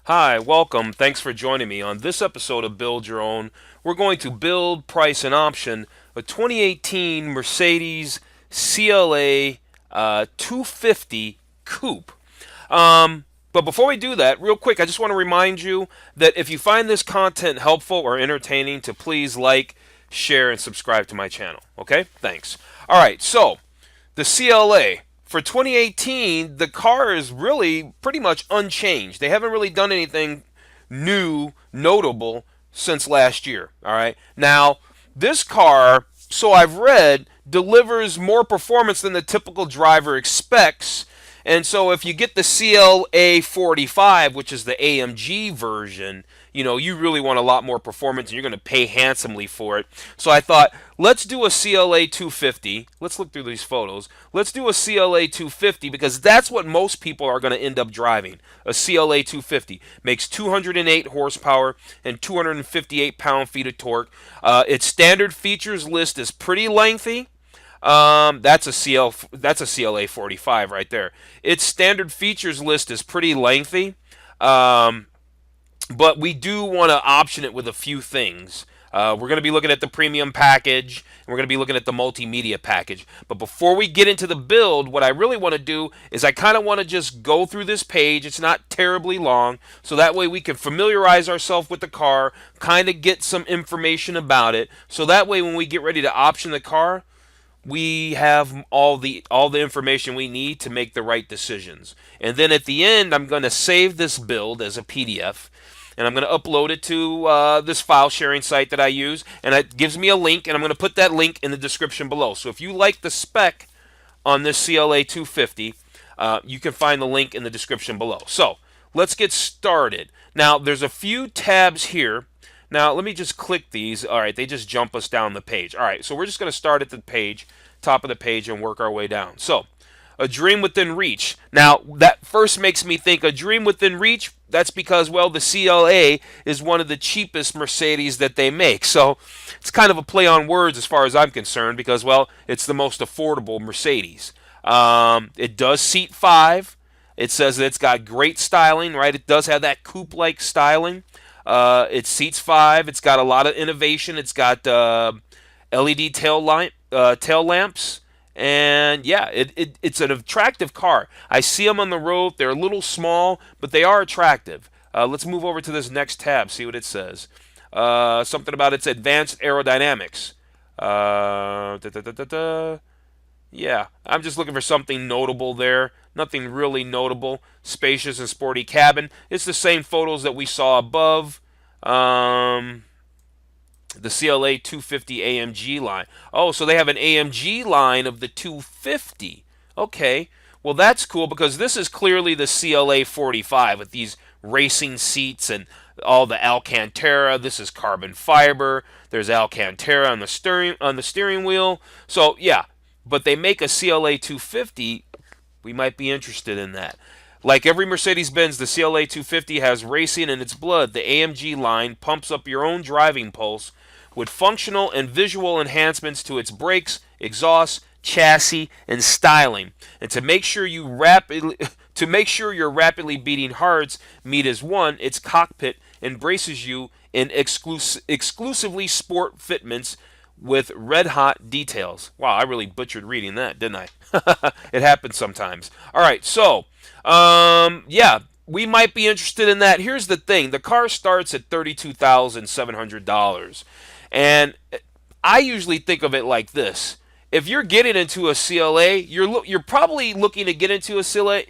Hi, welcome. Thanks for joining me. On this episode of Build Your Own, we're going to build, price, and option a 2018 Mercedes CLA 250 Coupe. But before we do that, real quick, I just want to remind you that if you find this content helpful or entertaining, to please like, share, and subscribe to my channel. Okay? Thanks. All right, so the CLA. For 2018, the car is really pretty much unchanged. They haven't really done anything new, notable since last year. All right. Now, this car, so I've read, delivers more performance than the typical driver expects. And so if you get the CLA 45, which is the AMG version, you really want a lot more performance and you're going to pay handsomely for it. So I thought, let's do a CLA 250. Let's look through these photos. Let's do a CLA 250 because that's what most people are going to end up driving. A CLA 250 makes 208 horsepower and 258 pound-feet of torque. Its standard features list is pretty lengthy. That's a CLA 45 right there. Its standard features list is pretty lengthy, but we do want to option it with a few things. We're going to be looking at the premium package, and we're going to be looking at the multimedia package. But before we get into the build, what I really want to do is I kind of want to just go through this page. It's not terribly long, so that way we can familiarize ourselves with the car, kind of get some information about it, so that way when we get ready to option the car, we have all the information we need to make the right decisions. And then at the end, I'm going to save this build as a PDF, and I'm going to upload it to this file sharing site that I use, and it gives me a link, and I'm going to put that link in the description below. So if you like the spec on this CLA 250, you can find the link in the description below. So let's get started. Now, there's a few tabs here. Now, let me just click these. All right, they just jump us down the page. All right, so we're just going to start at the page, top of the page, and work our way down. So, a dream within reach. Now, that first makes me think a dream within reach. That's because, well, the CLA is one of the cheapest Mercedes that they make. So, it's kind of a play on words as far as I'm concerned because, well, it's the most affordable Mercedes. It does seat 5. It says that it's got great styling, right? It does have that coupe-like styling. It seats 5. It's got a lot of innovation. It's got LED tail lamps, and yeah, it's an attractive car. I see them on the road. They're a little small, but they are attractive. Let's move over to this next tab. See what it says. Something about its advanced aerodynamics. Yeah, I'm just looking for something notable there. Nothing really notable. Spacious and sporty cabin. It's the same photos that we saw above. The CLA 250 AMG line. Oh, so they have an AMG line of the 250. Okay. Well, that's cool because this is clearly the CLA 45 with these racing seats and all the Alcantara. This is carbon fiber. There's Alcantara on the steering wheel. So, yeah, but they make a CLA 250, we might be interested in that. Like every Mercedes-Benz, the CLA 250 has racing in its blood. The AMG line pumps up your own driving pulse with functional and visual enhancements to its brakes, exhaust, chassis, and styling. And to make sure your rapidly beating hearts meet as one, its cockpit embraces you in exclusively sport fitments with red-hot details. Wow, I really butchered reading that, didn't I? It happens sometimes. All right, so, yeah, we might be interested in that. Here's the thing. The car starts at $32,700. And I usually think of it like this. If you're getting into a CLA, you're probably looking to get into a CLA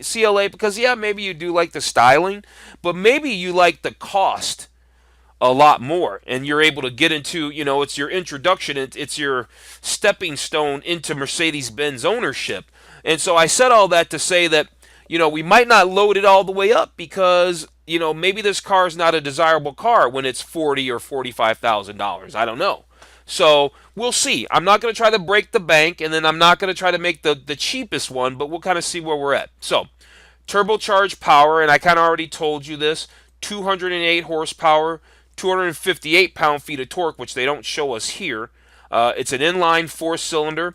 because, yeah, maybe you do like the styling, but maybe you like the cost a lot more, and you're able to get into, it's your introduction, it's your stepping stone into Mercedes-Benz ownership. And so I said all that to say that, we might not load it all the way up because, maybe this car is not a desirable car when it's $40,000 or $45,000. I don't know. So we'll see. I'm not going to try to break the bank, and then I'm not going to try to make the cheapest one, but we'll kind of see where we're at. So, turbocharged power, and I kind of already told you this, 208 horsepower, 258 pound-feet of torque, which they don't show us here. It's an inline 4-cylinder,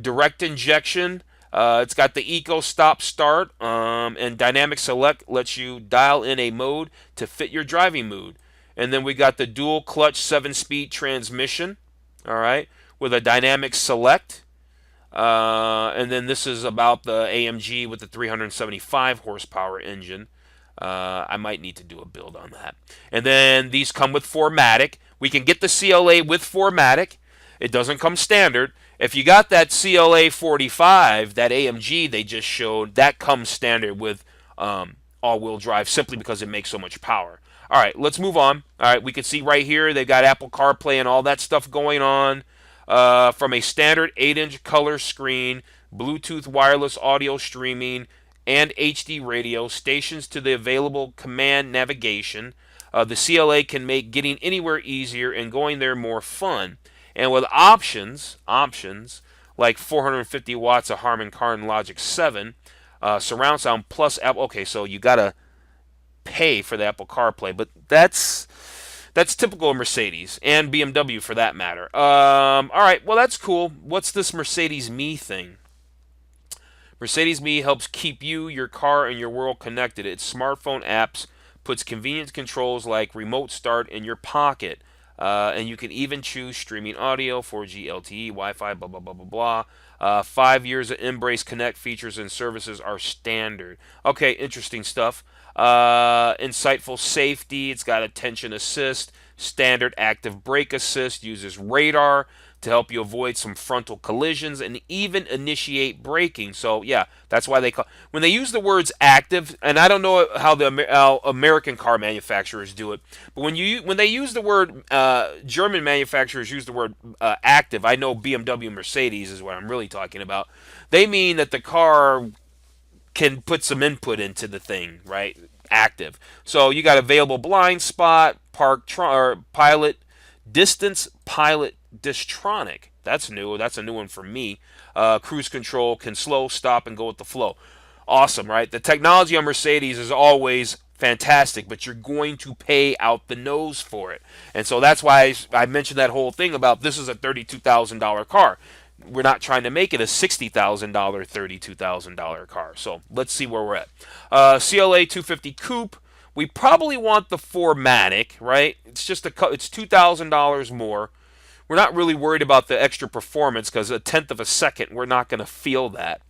direct injection, It's got the Eco Stop Start, and Dynamic Select lets you dial in a mode to fit your driving mood. And then we got the dual clutch 7-speed transmission, all right, with a Dynamic Select. And then this is about the AMG with the 375 horsepower engine. I might need to do a build on that. And then these come with 4MATIC. We can get the CLA with 4MATIC. It doesn't come standard. If you got that CLA 45, that AMG they just showed, that comes standard with all-wheel drive simply because it makes so much power. All right, let's move on. All right, we can see right here they've got Apple CarPlay and all that stuff going on. From a standard 8-inch color screen, Bluetooth wireless audio streaming, and HD radio stations to the available command navigation. The CLA can make getting anywhere easier and going there more fun. And with options like 450 watts of Harman Kardon Logic 7, surround sound plus Apple. Okay, so you gotta pay for the Apple CarPlay, but that's typical of Mercedes and BMW for that matter. All right, well that's cool. What's this Mercedes Me thing? Mercedes Me helps keep you, your car, and your world connected. Its smartphone apps puts convenience controls like remote start in your pocket. And you can even choose streaming audio, 4G LTE, Wi-Fi, blah, blah, blah, blah, blah. 5 years of Embrace Connect features and services are standard. Okay, interesting stuff. Insightful safety. It's got attention assist, standard active brake assist, uses radar to help you avoid some frontal collisions and even initiate braking. So yeah, that's why they call when they use the words active. And I don't know how how American car manufacturers do it, but when they use the word German manufacturers use the word active. I know BMW, Mercedes is what I'm really talking about. They mean that the car can put some input into the thing, right? Active. So you got available blind spot, pilot, distance pilot Distronic. That's new. That's a new one for me. Cruise control can slow, stop, and go with the flow. Awesome, right? The technology on Mercedes is always fantastic, but you're going to pay out the nose for it. And so that's why I mentioned that whole thing about this is a $32,000 car. We're not trying to make it a $60,000, $32,000 car. So let's see where we're at. CLA 250 Coupe. We probably want the 4MATIC, right? It's just it's $2,000 more. We're not really worried about the extra performance because a tenth of a second, we're not going to feel that.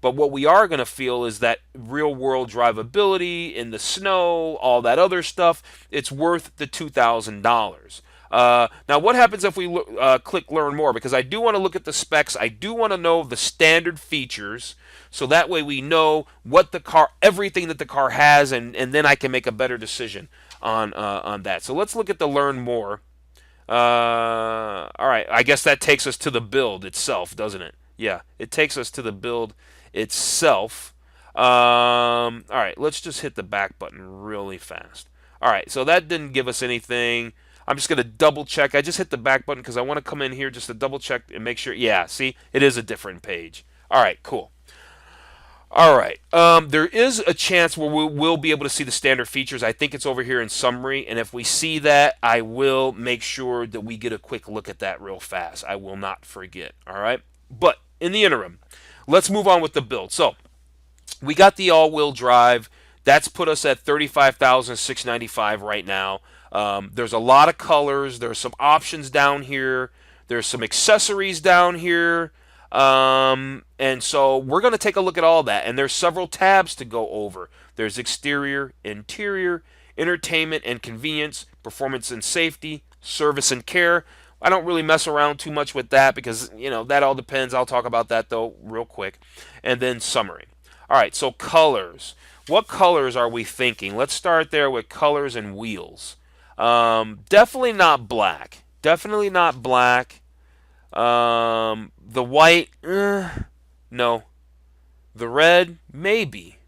But what we are going to feel is that real-world drivability in the snow, all that other stuff. It's worth the $2,000. Now, what happens if we click Learn More? Because I do want to look at the specs. I do want to know the standard features, so that way we know what the car, everything that the car has, and then I can make a better decision on that. So let's look at the Learn More. All right, I guess that takes us to the build itself, doesn't it? Yeah, it takes us to the build itself. All right, let's just hit the back button really fast. All right, so that didn't give us anything. I'm just going to double check. I just hit the back button because I want to come in here just to double check and make sure. Yeah, see, it is a different page. All right, cool. All right, there is a chance where we will be able to see the standard features. I think it's over here in summary, and if we see that, I will make sure that we get a quick look at that real fast. I will not forget, all right? But in the interim, let's move on with the build. So we got the all-wheel drive. That's put us at $35,695 right now. There's a lot of colors. There's some options down here. There's some accessories down here. And so we're going to take a look at all that. And there's several tabs to go over. There's exterior, interior, entertainment and convenience, performance and safety, service and care. I don't really mess around too much with that because, you know, that all depends. I'll talk about that, though, real quick. And then summary. All right, so colors. What colors are we thinking? Let's start there with colors and wheels. Definitely not black. Definitely not black. The white, no. The red, maybe.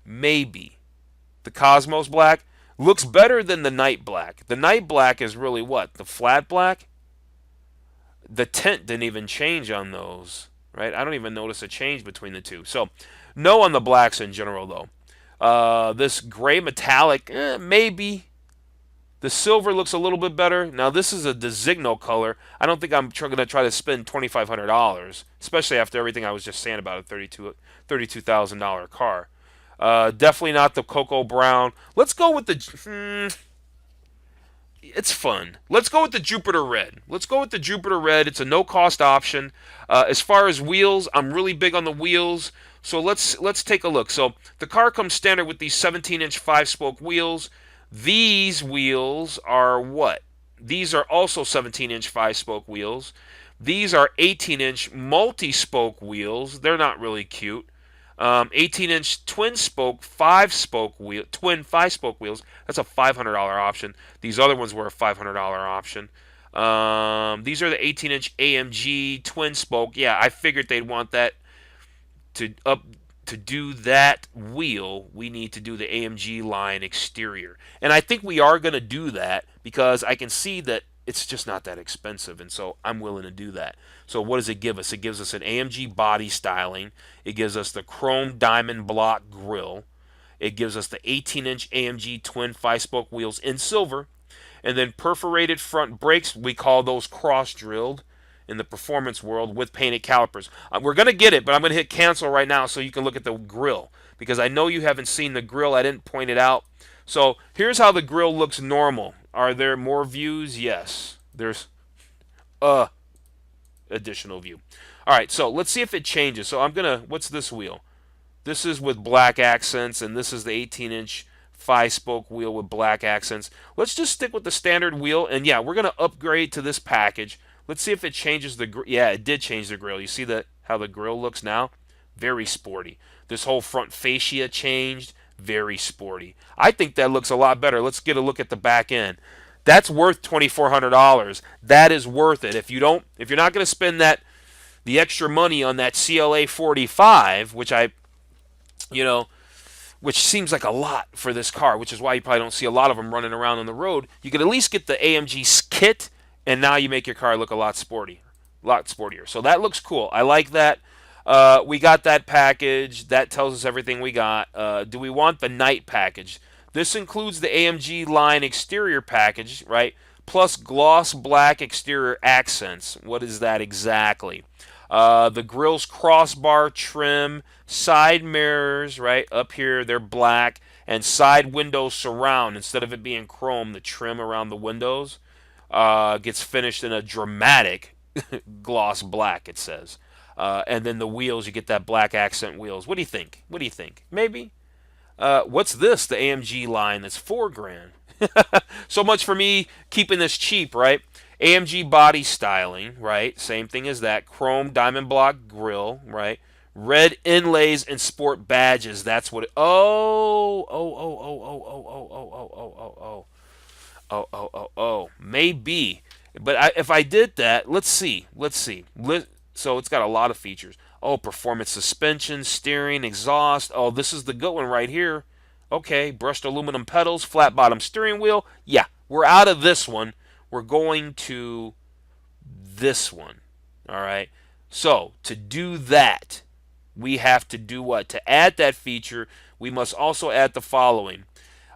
The Cosmos black looks better than the night black. The night black is really what? The flat black? The tint didn't even change on those, right? I don't even notice a change between the two. So, no on the blacks in general, though. This gray metallic, maybe. The silver looks a little bit better. Now this is a Designo color. I don't think I'm going to try to spend $2,500, especially after everything I was just saying about a $32,000 car. Definitely not the cocoa brown. Let's go with the. It's fun. Let's go with the Jupiter Red. Let's go with the Jupiter Red. It's a no-cost option. As far as wheels, I'm really big on the wheels. So let's take a look. So the car comes standard with these 17-inch 5-spoke wheels. These wheels are what? These are also 17-inch 5-spoke wheels. These are 18-inch multi-spoke wheels. They're not really cute. 18-inch twin-spoke 5-spoke wheel, twin 5-spoke wheels. That's a $500 option. These other ones were a $500 option. These are the 18-inch AMG twin-spoke. Yeah, I figured they'd want that to do that wheel. We need to do the AMG line exterior, and I think we are going to do that because I can see that it's just not that expensive, and so I'm willing to do that. So what does it give us? It gives us an AMG body styling. It gives us the chrome diamond block grille. It gives us the 18-inch AMG twin 5-spoke wheels in silver, and then perforated front brakes. We call those cross-drilled in the performance world with painted calipers. We're going to get it, but I'm going to hit cancel right now so you can look at the grille because I know you haven't seen the grille. I didn't point it out. So here's how the grille looks normal. Are there more views? Yes. There's a additional view. All right, so let's see if it changes. So I'm going to, what's this wheel? This is with black accents, and this is the 18-inch 5-spoke wheel with black accents. Let's just stick with the standard wheel, and yeah, we're going to upgrade to this package. Let's see if it changes the grill. Yeah, it did change the grill. You see how the grill looks now? Very sporty. This whole front fascia changed. Very sporty. I think that looks a lot better. Let's get a look at the back end. That's worth $2,400. That is worth it. If you're not going to spend the extra money on that CLA 45, which which seems like a lot for this car, which is why you probably don't see a lot of them running around on the road. You could at least get the AMG kit, and now you make your car look a lot sportier. So that looks cool. I like that. We got that package. That tells us everything we got. Do we want the night package? This includes the AMG line exterior package, right? Plus gloss black exterior accents. What is that exactly? The grill's crossbar trim, side mirrors, right? Up here, they're black, and side window surround. Instead of it being chrome, the trim around the windows gets finished in a dramatic gloss black, it says. And then the wheels, you get that black accent wheels. What do you think? What do you think? Maybe? What's this? The AMG line that's $4,000. So much for me keeping this cheap, right? AMG body styling, right? Same thing as that. Chrome diamond block grille, right? Red inlays and sport badges. That's what it. Oh. Maybe. But if I did that, let's see. So it's got a lot of features. Oh, performance suspension, steering, exhaust. Oh, this is the good one right here. Okay, brushed aluminum pedals, flat bottom steering wheel. Yeah, we're out of this one. We're going to this one. All right. So to do that, we have to do what? To add that feature, we must also add the following.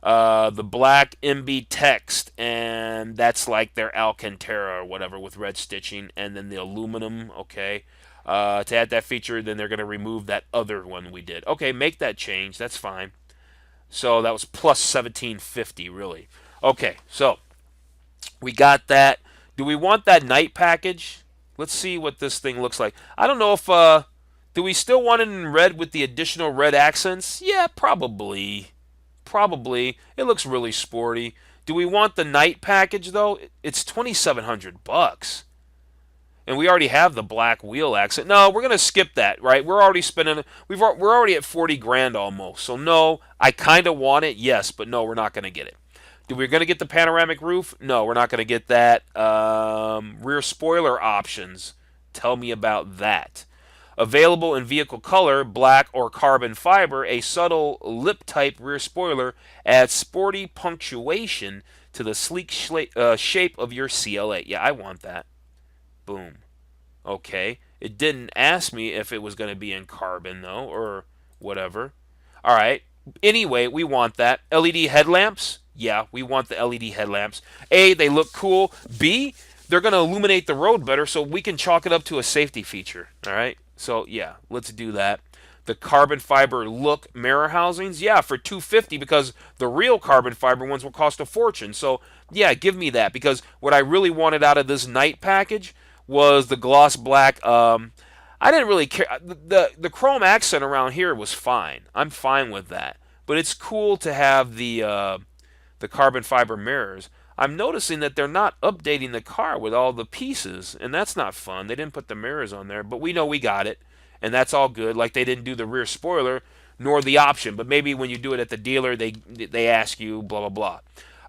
The black MB text, and that's like their Alcantara or whatever with red stitching, and then the aluminum, okay. To add that feature, then they're going to remove that other one we did. Okay, make that change. That's fine. So that was plus $1,750, really. Okay, so we got that. Do we want that night package? Let's see what this thing looks like. I don't know if, do we still want it in red with the additional red accents? Yeah, probably. It looks really sporty. Do we want the night package, though? It's $2,700. And we already have the black wheel accent. No, we're going to skip that, right? We're already spending, we're already at $40,000 almost. So no, I kind of want it, yes, but no, we're not going to get it. We're going to get the panoramic roof? No, we're not going to get that. Rear spoiler options. Tell me about that. Available in vehicle color, black or carbon fiber, a subtle lip-type rear spoiler adds sporty punctuation to the sleek shape of your CLA. Yeah, I want that. Boom. Okay. It didn't ask me if it was going to be in carbon, though, or whatever. All right. Anyway, we want that. LED headlamps. Yeah, we want the LED headlamps. A, they look cool. B, they're going to illuminate the road better, so we can chalk it up to a safety feature. All right? So, yeah, let's do that. The carbon fiber look mirror housings, yeah, for $250, because the real carbon fiber ones will cost a fortune. So, yeah, give me that, because what I really wanted out of this night package was the gloss black. I didn't really care. The chrome accent around here was fine. I'm fine with that. But it's cool to have the carbon fiber mirrors. I'm noticing that they're not updating the car with all the pieces, and that's not fun. They didn't put the mirrors on there, but we know we got it, and that's all good. Like they didn't do the rear spoiler nor the option, but maybe when you do it at the dealer, they ask you blah blah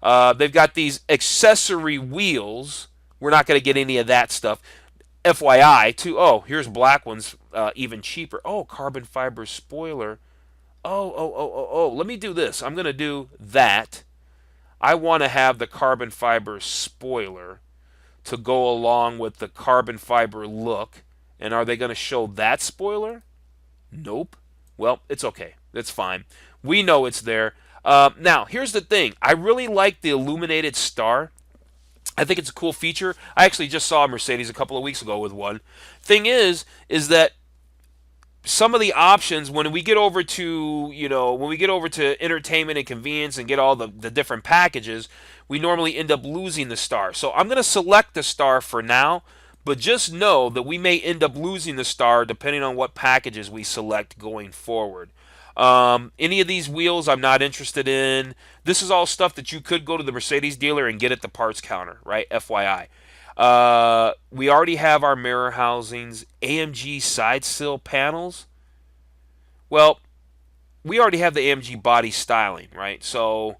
blah. They've got these accessory wheels. We're not going to get any of that stuff. FYI, too. Oh, here's black ones, even cheaper. Oh, carbon fiber spoiler. Oh. Let me do this. I'm going to do that. I want to have the carbon fiber spoiler to go along with the carbon fiber look. And are they going to show that spoiler? Nope. Well, it's okay. That's fine. We know it's there. Now, here's the thing. I really like the illuminated star. I think it's a cool feature. I actually just saw a Mercedes a couple of weeks ago with one. Thing is that some of the options when we get over to when we get over to entertainment and convenience and get all the different packages, we normally end up losing the star. So I'm going to select the star for now, but just know that we may end up losing the star depending on what packages we select going forward. Any of these wheels I'm not interested in. This is all stuff that you could go to the Mercedes dealer and get at the parts counter, right? FYI. We already have our mirror housings, AMG side sill panels. Well, we already have the AMG body styling, right? So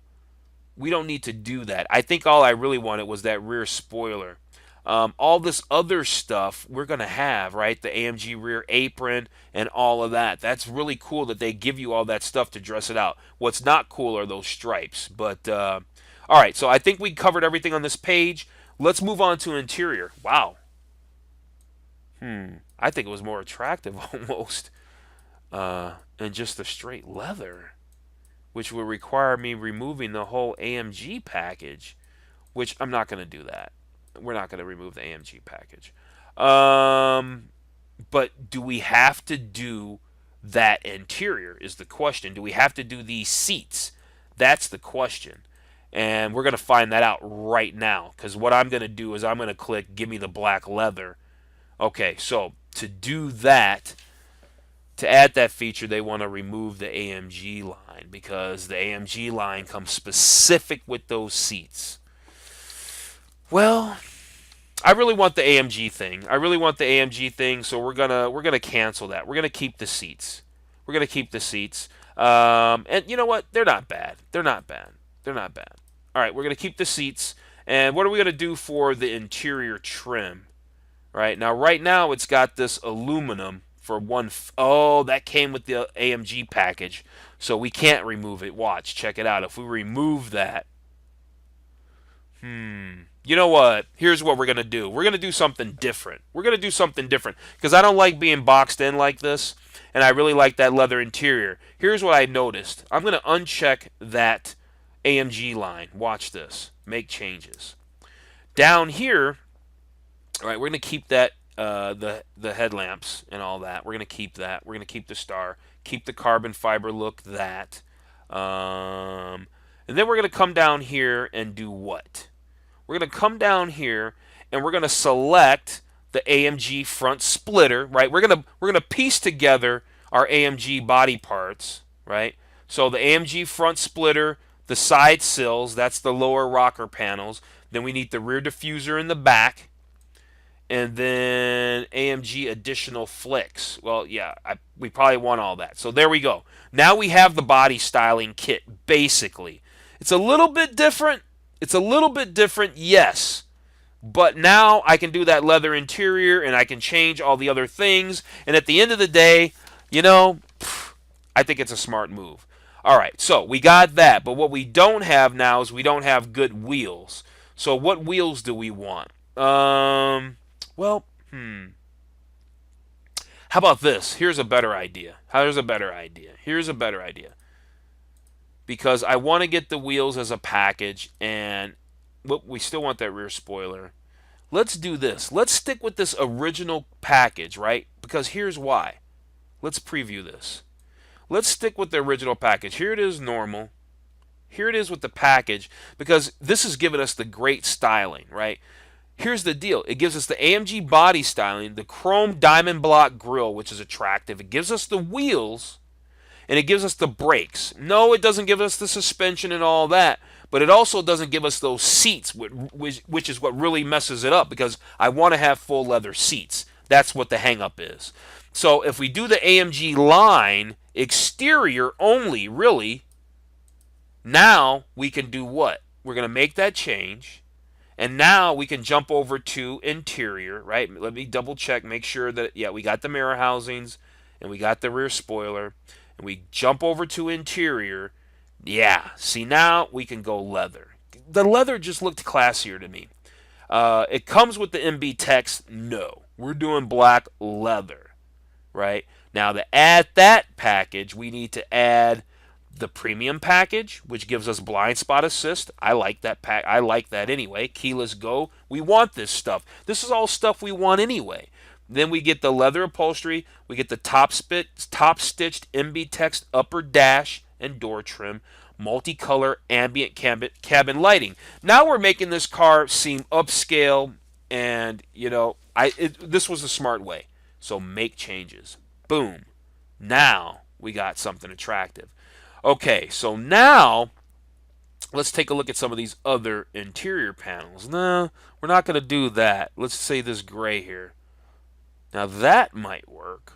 we don't need to do that. I think all I really wanted was that rear spoiler. All this other stuff we're going to have, right? The AMG rear apron and all of that. That's really cool that they give you all that stuff to dress it out. What's not cool are those stripes. But, all right, so I think we covered everything on this page. Let's move on to interior. Wow. I think it was more attractive almost than just the straight leather, which would require me removing the whole AMG package, which I'm not going to do that. We're not going to remove the AMG package. But do we have to do that interior is the question. Do we have to do these seats? That's the question. And we're going to find that out right now, because what I'm going to do is I'm going to click give me the black leather. Okay, so to do that, to add that feature, they want to remove the AMG line, because the AMG line comes specific with those seats. Well, I really want the AMG thing. I really want the AMG thing, so we're gonna cancel that. We're gonna keep the seats. We're gonna keep the seats. And you know what? They're not bad. They're not bad. They're not bad. All right, we're going to keep the seats. And what are we going to do for the interior trim? Right now it's got this aluminum for one. Oh, that came with the AMG package. So we can't remove it. Watch, check it out. If we remove that. You know what? Here's what we're going to do. We're going to do something different. We're going to do something different, because I don't like being boxed in like this. And I really like that leather interior. Here's what I noticed. I'm going to uncheck that AMG line. Watch this. Make changes. Down here, all right, we're going to keep that, the headlamps and all that. We're going to keep that. We're going to keep the star. Keep the carbon fiber look, that. And then we're going to come down here and do what? We're going to come down here and we're going to select the AMG front splitter, right? We're going to piece together our AMG body parts, right? So the AMG front splitter, the side sills, that's the lower rocker panels. Then we need the rear diffuser in the back. And then AMG additional flicks. Well, yeah, we probably want all that. So there we go. Now we have the body styling kit, basically. It's a little bit different. It's a little bit different, yes. But now I can do that leather interior and I can change all the other things. And at the end of the day, I think it's a smart move. All right, so we got that. But what we don't have now is we don't have good wheels. So what wheels do we want? How about this? Here's a better idea. Here's a better idea. because I want to get the wheels as a package, and we still want that rear spoiler. Let's do this. Let's stick with this original package, right? Because here's why. Let's preview this. Let's stick with the original package. Here it is normal. Here it is with the package, because this is giving us the great styling, right? Here's the deal. It gives us the AMG body styling, the chrome diamond block grille, which is attractive. It gives us the wheels, and it gives us the brakes. No, it doesn't give us the suspension and all that, but it also doesn't give us those seats, which is what really messes it up, because I want to have full leather seats. That's what the hang-up is. So if we do the AMG line exterior only, really, now we can do what? We're going to make that change, and now we can jump over to interior, right? Let me double check, make sure that, yeah, we got the mirror housings, and we got the rear spoiler, and we jump over to interior. Yeah, see, now we can go leather. The leather just looked classier to me. It comes with the MB text. No, we're doing black leather, right? Now, to add that package, we need to add the premium package, which gives us blind spot assist. I like that I like that anyway. Keyless go. We want this stuff. This is all stuff we want anyway. Then we get the leather upholstery. We get the top stitched MB text upper dash and door trim, multicolor ambient cabin lighting. Now we're making this car seem upscale, and this was a smart way. So make changes. Boom. Now we got something attractive. Okay, so now let's take a look at some of these other interior panels. No, we're not going to do that. Let's say this gray here. Now that might work,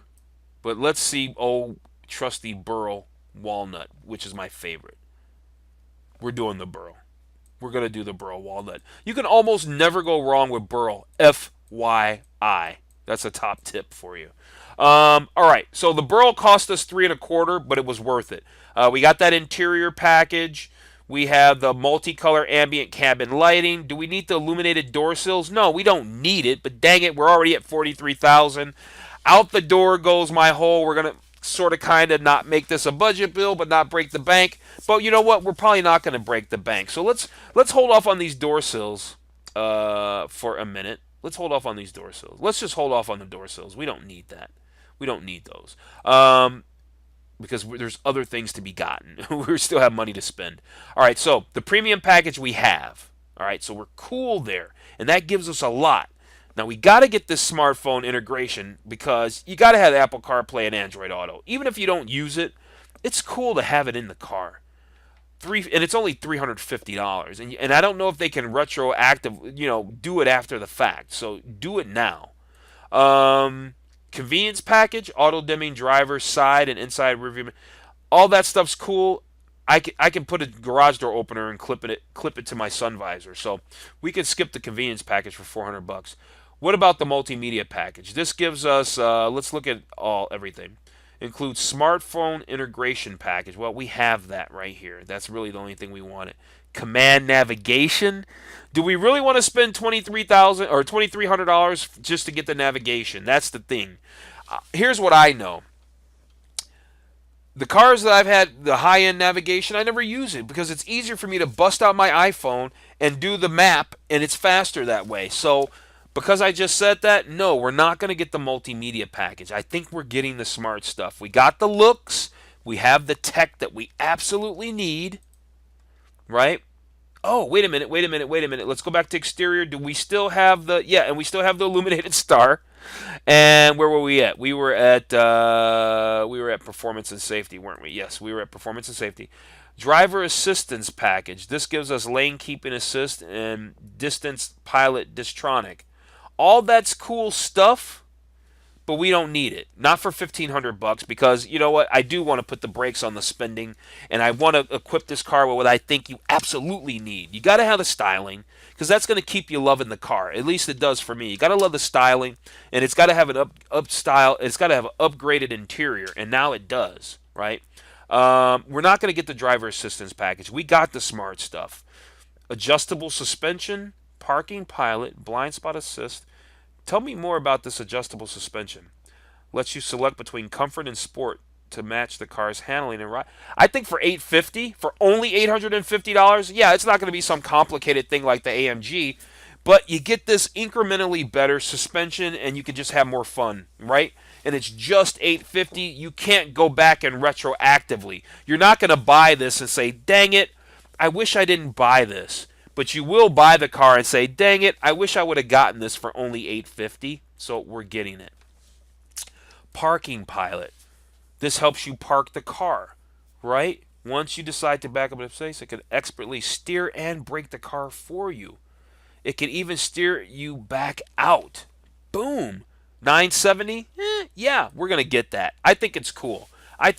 but let's see old trusty burl walnut, which is my favorite. We're doing the burl. We're going to do the burl walnut. You can almost never go wrong with burl. FYI. That's a top tip for you. All right, so the burl cost us $3.25, but it was worth it. We got that interior package. We have the multicolor ambient cabin lighting. Do we need the illuminated door sills? No, we don't need it, but dang it, we're already at $43,000. Out the door goes my whole, we're going to sort of kind of not make this a budget bill, but not break the bank. But you know what? We're probably not going to break the bank. So let's hold off on these door sills for a minute. Let's hold off on these door sills. Let's just hold off on the door sills. We don't need that. We don't need those. Because there's other things to be gotten. We still have money to spend. All right, so the premium package we have. All right, so we're cool there. And that gives us a lot. Now, we got to get this smartphone integration, because you got to have Apple CarPlay and Android Auto. Even if you don't use it, it's cool to have it in the car. And it's only $350. And I don't know if they can retroactive, do it after the fact. So do it now. Convenience package, auto dimming driver, side and inside rear view. All that stuff's cool. I can put a garage door opener and clip it to my sun visor. So we could skip the convenience package for $400. What about the multimedia package? This gives us, let's look at everything. Includes smartphone integration package. Well, we have that right here. That's really the only thing we wanted. Command navigation. Do we really want to spend $23,000 or $2,300 just to get the navigation? That's the thing. Here's what I know. The cars that I've had the high-end navigation, I never use it because it's easier for me to bust out my iPhone and do the map, and it's faster that way. So because I just said that, no, we're not going to get the multimedia package. I think we're getting the smart stuff. We got the looks. We have the tech that we absolutely need, right? Oh, wait a minute. Let's go back to exterior. Do we still have and we still have the illuminated star. And where were we at? We were at performance and safety, weren't we? Yes, we were at performance and safety. Driver assistance package. This gives us lane keeping assist and distance pilot distronic. All that's cool stuff, but we don't need it. Not for $1,500, because you know what? I do want to put the brakes on the spending, and I want to equip this car with what I think you absolutely need. You got to have the styling, because that's going to keep you loving the car. At least it does for me. You got to love the styling, and it's got to have an it's got to have an upgraded interior, and now it does, right? We're not going to get the driver assistance package. We got the smart stuff. Adjustable suspension, parking pilot, blind spot assist. Tell me more about this adjustable suspension. Lets you select between comfort and sport to match the car's handling and ride. I think for $850, for only $850, yeah, it's not going to be some complicated thing like the AMG, but you get this incrementally better suspension and you can just have more fun, right? And it's just $850. You can't go back and retroactively. You're not going to buy this and say, dang it, I wish I didn't buy this. But you will buy the car and say, dang it, I wish I would have gotten this for only $850. So we're getting it. Parking Pilot. This helps you park the car, right? Once you decide to back up in place, it can expertly steer and brake the car for you. It can even steer you back out. Boom. $970? Yeah, we're going to get that. I think it's cool. I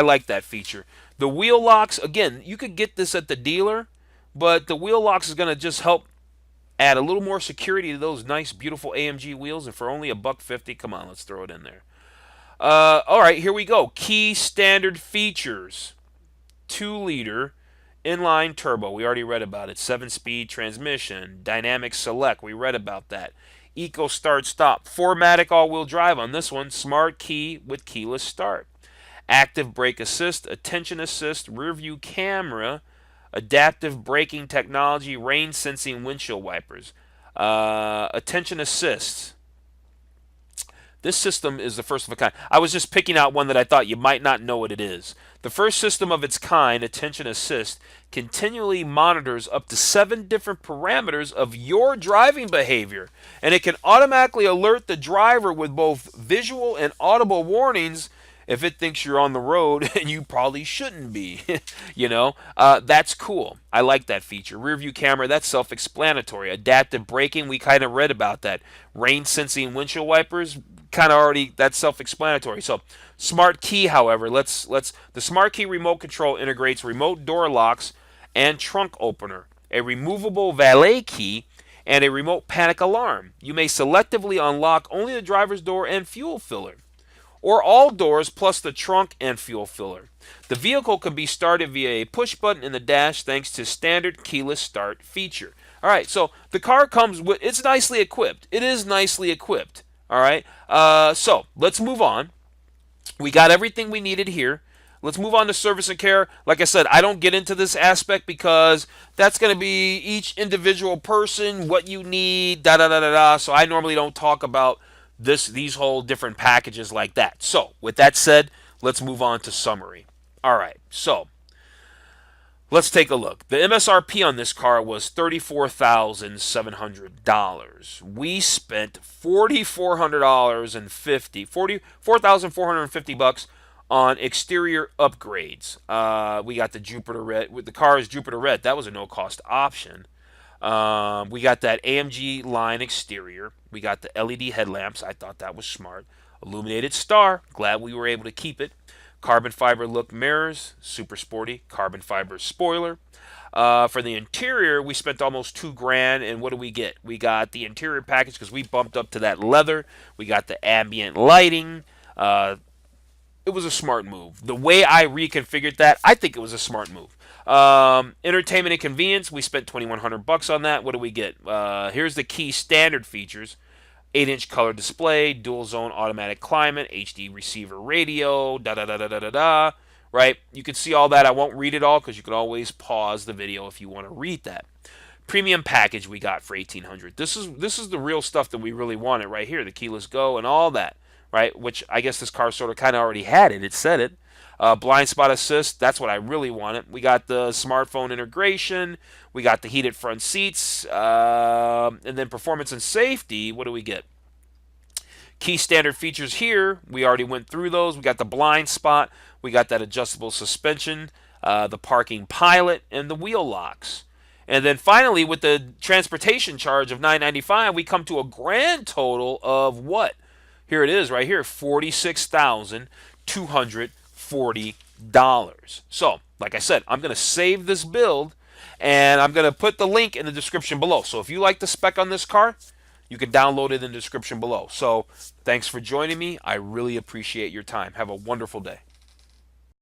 like that feature. The wheel locks, again, you could get this at the dealer, but the wheel locks is going to just help add a little more security to those nice, beautiful AMG wheels. And for only $150, come on, let's throw it in there. All right, here we go. Key standard features. 2-liter inline turbo. We already read about it. 7-speed transmission. Dynamic select. We read about that. Eco start stop. 4MATIC all-wheel drive on this one. Smart key with keyless start. Active brake assist. Attention assist. Rear view camera. Adaptive braking technology. Rain sensing windshield wipers. Attention assist. This system is the first of a kind. I was just picking out one that I thought you might not know what it is. The first system of its kind, Attention Assist, continually monitors up to 7 different parameters of your driving behavior. And it can automatically alert the driver with both visual and audible warnings if it thinks you're on the road and you probably shouldn't be. That's cool. I like that feature. Rear view camera, that's self-explanatory. Adaptive braking, we kind of read about that. Rain sensing windshield wipers, kind of already, that's self-explanatory. So smart key, however, the smart key remote control integrates remote door locks and trunk opener, a removable valet key, and a remote panic alarm. You may selectively unlock only the driver's door and fuel filler, or all doors plus the trunk and fuel filler. The vehicle can be started via a push button in the dash thanks to standard keyless start feature. All right, so the car comes with, it's nicely equipped. It is nicely equipped. All right, so let's move on. We got everything we needed here. Let's move on to service and care. Like I said, I don't get into this aspect because that's going to be each individual person, what you need, da-da-da-da-da. So I normally don't talk about these whole different packages like that. So with that said, let's move on to summary. All right, so let's take a look. The MSRP on this car was $34,700. We spent $4,450 on exterior upgrades. We got the Jupiter Red. The car is Jupiter Red. That was a no-cost option. We got that AMG Line exterior. We got the LED headlamps. I thought that was smart. Illuminated star. Glad we were able to keep it. Carbon fiber look mirrors. Super sporty. Carbon fiber spoiler. For the interior, we spent almost $2,000. And what do we get? We got the interior package because we bumped up to that leather. We got the ambient lighting. It was a smart move. The way I reconfigured that, I think it was a smart move. Entertainment and convenience, we spent $2,100 on that. What do we get? Here's the key standard features. 8-inch color display, dual zone automatic climate, HD receiver radio, da-da-da-da-da-da-da, right? You can see all that. I won't read it all because you can always pause the video if you want to read that. Premium package we got for $1,800. This is the real stuff that we really wanted right here, the keyless go and all that, right? Which I guess this car sort of kind of already had it. It said it. Blind spot assist, that's what I really wanted. We got the smartphone integration. We got the heated front seats. And then performance and safety, what do we get? Key standard features here, we already went through those. We got the blind spot. We got that adjustable suspension, the parking pilot, and the wheel locks. And then finally, with the transportation charge of $995, we come to a grand total of what? Here it is right here, $46,240. So, like I said, I'm going to save this build, and I'm going to put the link in the description below. So if you like the spec on this car, you can download it in the description below. So thanks for joining me. I really appreciate your time. Have a wonderful day.